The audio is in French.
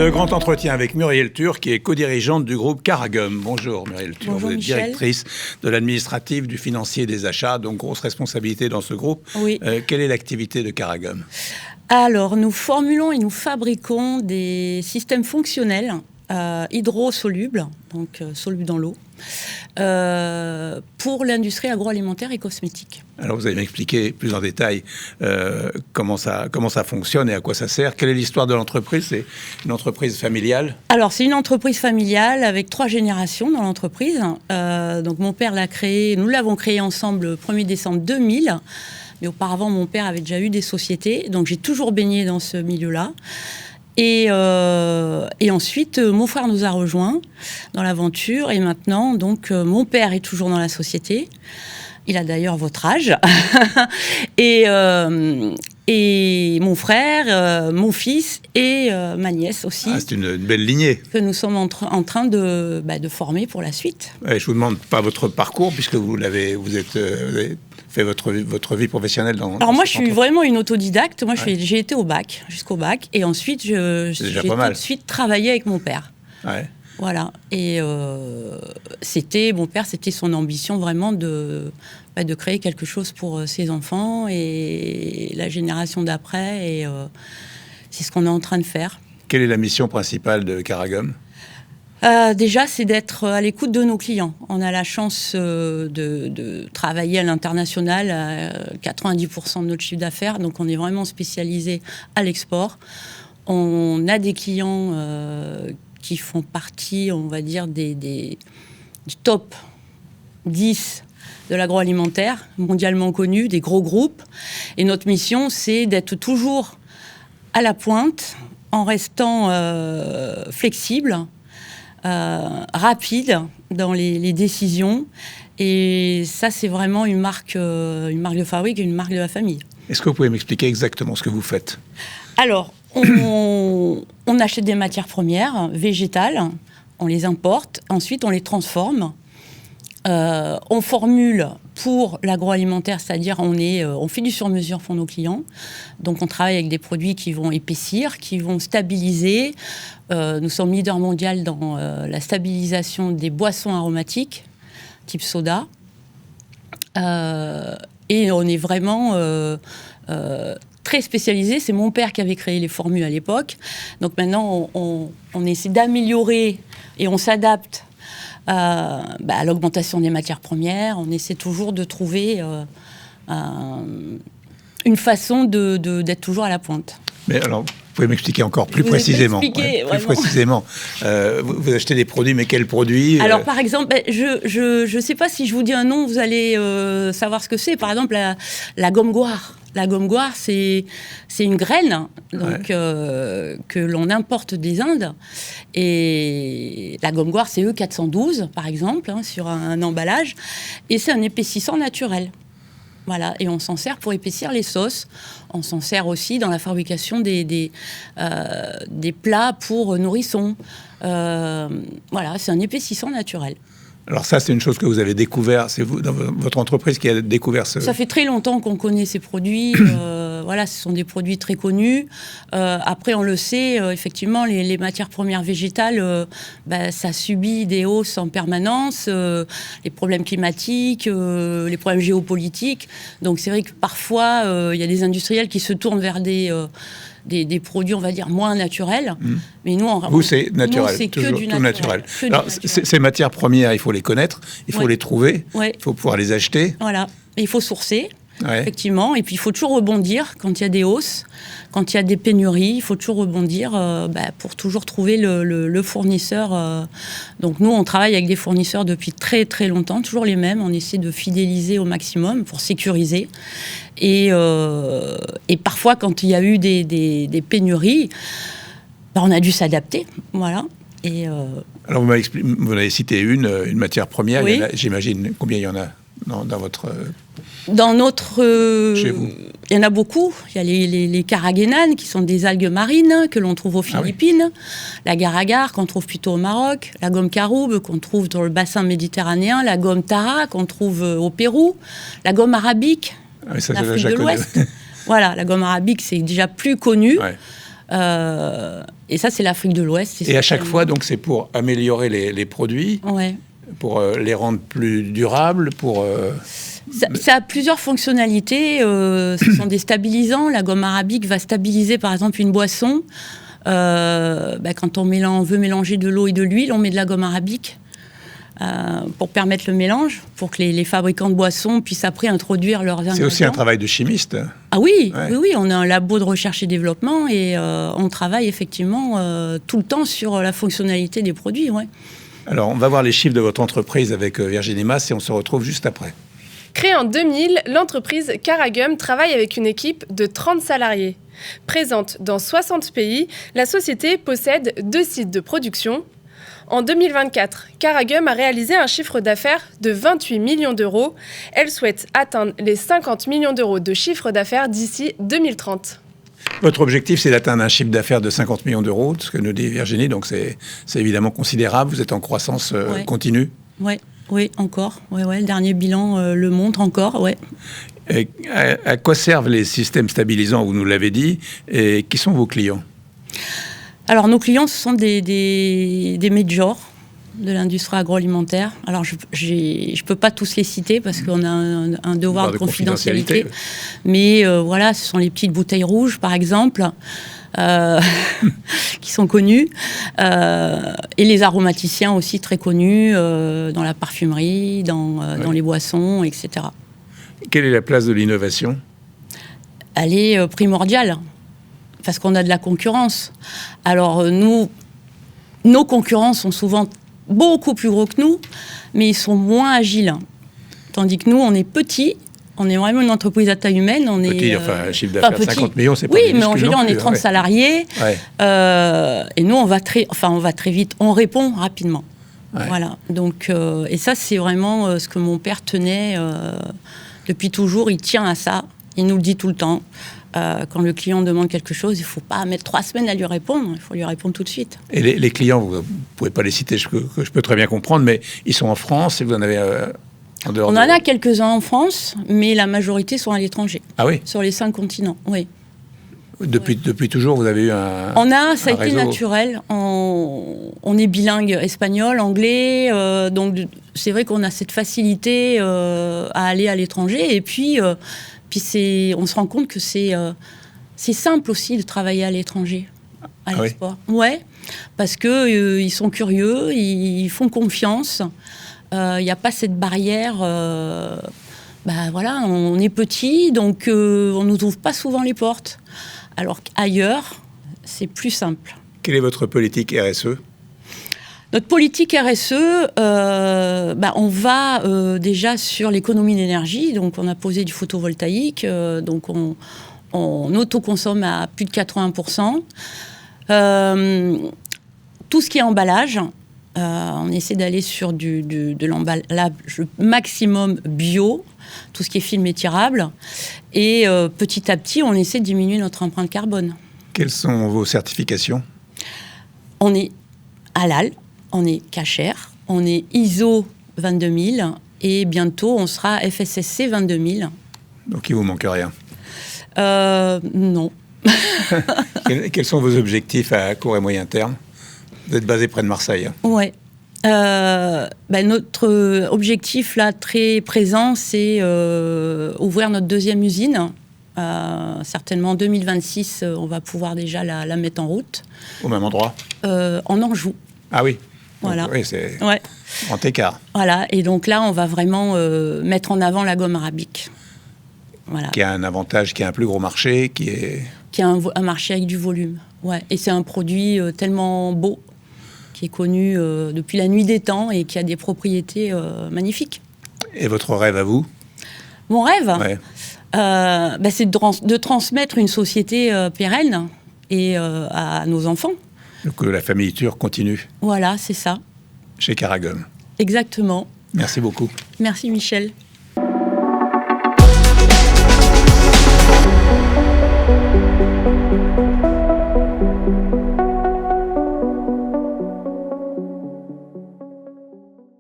Le grand entretien avec Muriel Turc, qui est co-dirigeante du groupe Caragum. Bonjour Muriel Turc, Bonjour, vous êtes Michel. directrice de l'administratif, du financier et des achats, donc grosse responsabilité dans ce groupe. Oui. Quelle est l'activité de Caragum ? Alors, nous formulons et nous fabriquons des systèmes fonctionnels hydrosolubles, donc solubles dans l'eau, pour l'industrie agroalimentaire et cosmétique. Alors vous allez m'expliquer plus en détail comment ça fonctionne et à quoi ça sert. Quelle est l'histoire de l'entreprise ? C'est une entreprise familiale ? Alors, c'est une entreprise familiale avec 3 générations dans l'entreprise. Donc, mon père l'a créée, nous l'avons créée ensemble le 1er décembre 2000. Mais auparavant, mon père avait déjà eu des sociétés. Donc, j'ai toujours baigné dans ce milieu-là. Et ensuite, mon frère nous a rejoints dans l'aventure. Et maintenant, donc, mon père est toujours dans la société. Il a d'ailleurs votre âge. et mon frère, mon fils et ma nièce aussi. Ah, c'est une belle lignée. Que nous sommes en train de former pour la suite. Ouais, je vous demande pas votre parcours, puisque vous avez fait votre vie professionnelle dans... Alors moi, je suis vraiment une autodidacte. Moi, j'ai été au bac, jusqu'au bac. Et ensuite, j'ai tout de suite travaillé avec mon père. Ouais. Voilà. Et mon père, c'était son ambition vraiment de créer quelque chose pour ses enfants et la génération d'après. Et c'est ce qu'on est en train de faire. Quelle est la mission principale de Caragum ? Déjà, c'est d'être à l'écoute de nos clients. On a la chance de travailler à l'international à 90% de notre chiffre d'affaires. Donc, on est vraiment spécialisé à l'export. On a des clients qui font partie, on va dire, du top 10 de l'agroalimentaire, mondialement connu, des gros groupes. Et notre mission, c'est d'être toujours à la pointe, en restant flexible, rapide dans les décisions. Et ça, c'est vraiment une marque de fabrique et une marque de la famille. Est-ce que vous pouvez m'expliquer exactement ce que vous faites ? Alors, on achète des matières premières végétales, on les importe, ensuite on les transforme. On formule pour l'agroalimentaire, c'est-à-dire on fait du sur-mesure pour nos clients. Donc on travaille avec des produits qui vont épaissir, qui vont stabiliser. Nous sommes leaders mondial dans la stabilisation des boissons aromatiques, type soda. Et on est vraiment très spécialisé. C'est mon père qui avait créé les formules à l'époque. Donc maintenant, on essaie d'améliorer et on s'adapte à l'augmentation des matières premières. On essaie toujours de trouver une façon d'être toujours à la pointe. Mais alors, vous pouvez m'expliquer encore plus précisément. Vous achetez des produits, mais quels produits ? Alors, par exemple, je ne sais pas si je vous dis un nom, vous allez savoir ce que c'est. Par exemple, la gomme goire. La gomme goire, c'est une graine donc, que l'on importe des Indes. Et la gomme goire, c'est E412, par exemple, sur un emballage. Et c'est un épaississant naturel. Voilà, et on s'en sert pour épaissir les sauces. On s'en sert aussi dans la fabrication des plats pour nourrissons. Voilà, c'est un épaississant naturel. Alors ça, c'est une chose que vous avez découvert. C'est vous, dans votre entreprise, qui a découvert ce... Ça fait très longtemps qu'on connaît ces produits. Voilà, ce sont des produits très connus. Après, on le sait, effectivement, les matières premières végétales, ça subit des hausses en permanence, les problèmes climatiques, les problèmes géopolitiques. Donc c'est vrai que parfois, il y a des industriels qui se tournent vers des produits, on va dire, moins naturels. Mais nous, c'est naturel. C'est toujours, que du naturel. Alors, ces matières premières, il faut les connaître, il faut les trouver, il faut pouvoir les acheter. Voilà. Et il faut sourcer, effectivement. Et puis, il faut toujours rebondir quand il y a des hausses, quand il y a des pénuries. Il faut toujours rebondir pour toujours trouver le fournisseur. Donc, nous, on travaille avec des fournisseurs depuis très, très longtemps, toujours les mêmes. On essaie de fidéliser au maximum pour sécuriser. Et parfois, quand il y a eu des pénuries, on a dû s'adapter, voilà. Alors, vous avez cité une matière première. Oui. J'imagine combien il y en a dans votre... Dans notre... Chez vous. Il y en a beaucoup. Il y a les carragénanes, qui sont des algues marines que l'on trouve aux Philippines. La agar-agar, qu'on trouve plutôt au Maroc. La gomme caroube, qu'on trouve dans le bassin méditerranéen. La gomme tara, qu'on trouve au Pérou. La gomme arabique, ça, l'Afrique de l'Ouest. Voilà, la gomme arabique, c'est déjà plus connu. Et ça, c'est l'Afrique de l'Ouest. Et à chaque fois, donc, c'est pour améliorer les produits, ouais. Pour les rendre plus durables, pour... Ça a plusieurs fonctionnalités. Ce sont des stabilisants. La gomme arabique va stabiliser, par exemple, une boisson. Quand on veut mélanger de l'eau et de l'huile, on met de la gomme arabique pour permettre le mélange, pour que les fabricants de boissons puissent après introduire leurs ingrédients. C'est aussi un travail de chimiste. Ah oui, ouais. oui, on a un labo de recherche et développement et on travaille effectivement tout le temps sur la fonctionnalité des produits. Ouais. Alors, on va voir les chiffres de votre entreprise avec Virginie Mas et on se retrouve juste après. Créée en 2000, l'entreprise Caragum travaille avec une équipe de 30 salariés. Présente dans 60 pays, la société possède 2 sites de production. En 2024, Caragum a réalisé un chiffre d'affaires de 28 millions d'euros. Elle souhaite atteindre les 50 millions d'euros de chiffre d'affaires d'ici 2030. Votre objectif, c'est d'atteindre un chiffre d'affaires de 50 millions d'euros, ce que nous dit Virginie, donc c'est évidemment considérable. Vous êtes en croissance continue. Oui, encore. Le dernier bilan le montre encore. Ouais. Et à quoi servent les systèmes stabilisants, vous nous l'avez dit, et qui sont vos clients ? Alors, nos clients, ce sont des majors de l'industrie agroalimentaire. Alors, je ne peux pas tous les citer parce qu'on a un devoir de confidentialité. Mais voilà, ce sont les petites bouteilles rouges, par exemple, qui sont connues. Et les aromaticiens aussi très connus dans la parfumerie, dans les boissons, etc. Quelle est la place de l'innovation ? Elle est primordiale. Parce qu'on a de la concurrence. Alors, nos concurrents sont souvent beaucoup plus gros que nous, mais ils sont moins agiles. Tandis que nous, on est petits, on est vraiment une entreprise à taille humaine. Petit, enfin, chiffre d'affaires 50 millions, c'est pas minuscule. Oui, mais en général, on est 30 salariés. Ouais. Et nous, on va très vite, on répond rapidement. Ouais. Voilà. Donc, et ça, c'est vraiment ce que mon père tenait depuis toujours. Il tient à ça. Il nous le dit tout le temps. Quand le client demande quelque chose, il ne faut pas mettre 3 semaines à lui répondre, il faut lui répondre tout de suite. Et les clients, vous ne pouvez pas les citer, je peux très bien comprendre, mais ils sont en France et vous en avez en dehors. On en a quelques-uns en France, mais la majorité sont à l'étranger. Ah oui ? Sur les 5 continents, oui. Depuis toujours, vous avez eu ça a été naturel. On est bilingue espagnol, anglais, donc c'est vrai qu'on a cette facilité à aller à l'étranger. Et puis on se rend compte que c'est simple aussi de travailler à l'étranger, à l'export. Oui. Ouais, parce qu'ils sont curieux, ils font confiance. Il n'y a pas cette barrière. Voilà, on est petit, donc on ne nous ouvre pas souvent les portes. Alors qu'ailleurs, c'est plus simple. Quelle est votre politique RSE ? Notre politique RSE, on va déjà sur l'économie d'énergie. Donc, on a posé du photovoltaïque. Donc, on autoconsomme à plus de 80%. Tout ce qui est emballage, on essaie d'aller sur de l'emballage maximum bio, tout ce qui est film étirable. Et petit à petit, on essaie de diminuer notre empreinte carbone. Quelles sont vos certifications ? On est halal. On est Cacher, on est ISO 22000 et bientôt on sera FSSC 22000. Donc il vous manque rien ? Non. Quels sont vos objectifs à court et moyen terme ? Vous êtes basé près de Marseille. Ouais. Notre objectif là très présent, c'est ouvrir notre 2e usine. Certainement en 2026, on va pouvoir déjà la mettre en route. Au même endroit ? En Anjou. Ah oui. Voilà. Donc, oui, c'est grand écart. Voilà, et donc là, on va vraiment mettre en avant la gomme arabique. Voilà. Qui a un avantage, qui a un plus gros marché, qui a un marché avec du volume. Ouais. Et c'est un produit tellement beau, qui est connu depuis la nuit des temps et qui a des propriétés magnifiques. Et votre rêve à vous ? Mon rêve ? C'est de transmettre une société pérenne et à nos enfants. Que la famille turque continue. Voilà, c'est ça. Chez Caragum. Exactement. Merci beaucoup. Merci Michel.